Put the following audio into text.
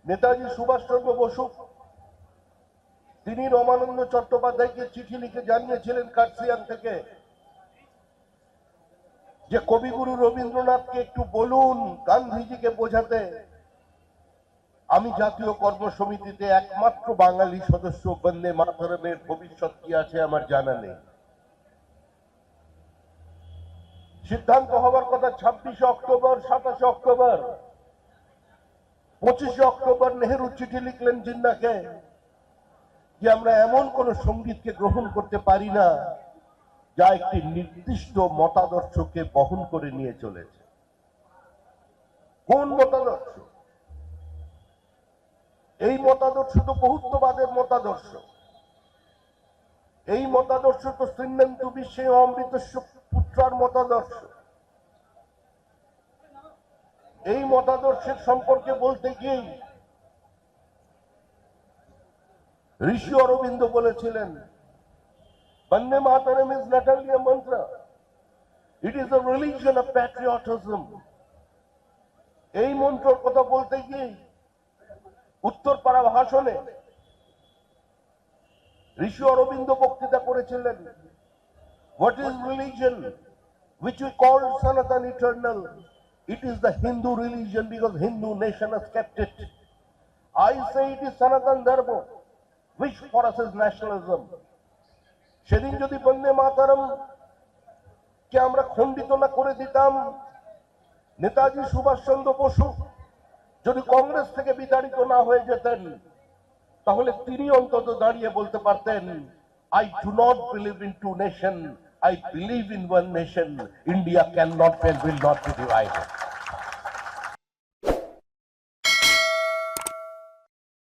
নেতাজি সুভাষচন্দ্র বসু তিনি রমানন্দ চট্টোপাধ্যায়কে চিঠি লিখে জানিয়েছিলেন কার্সিয়াং থেকে যে কবিগুরু রবীন্দ্রনাথকে একটু বলুন গান্ধীজিকে বোঝাতে আমি জাতীয় কর্মসমিতিতে একমাত্র বাঙালি সদস্য, বন্দে মাতরমের ভবিষ্যৎ কি আছে আমার জানা নেই। সিদ্ধান্ত হওয়ার কথা 26 অক্টোবর, 27 অক্টোবর, 25 অক্টোবর নেহেরু চিঠি লিখলেন জিন্নাকে যে আমরা এমন কোন সঙ্গীতকে গ্রহণ করতে পারি না যা একটি নির্দিষ্ট মতাদর্শকে বহন করে নিয়ে চলেছে। কোন মতাদর্শ? এই মতাদর্শ তো বহুত্ববাদের মতাদর্শ। এই মতাদর্শ তো শ্রীনন্তু বিশ্বে অমৃতস্য পুত্রার মতাদর্শ। এই মতাদর্শের সম্পর্কে বলতে গিয়ে ঋষি অরবিন্দ বলেছিলেন, বন্দে মাতরম is not only a mantra, it is a religion of patriotism. এই মন্ত্রের কথা বলতে গিয়ে উত্তরপাড়া ভাষণে ঋষি অরবিন্দ বক্তৃতা করেছিলেন, what is religion which we call Sanatan eternal? It is the Hindu religion because Hindu nation has kept it. I say it is Sanatan Dharma, which for us is nationalism. সেদিন যদি বন্দে মাতরম কে আমরা খণ্ডিত না করে দিতাম, নেতাজি সুভাষচন্দ্র বসু যদি কংগ্রেস থেকে বিতাড়িত না হয়ে যেতেন, তাহলে তিনি অন্তত দাঁড়িয়ে বলতে পারতেন, I do not believe in two nations, I believe in one nation. India cannot and will not be divided.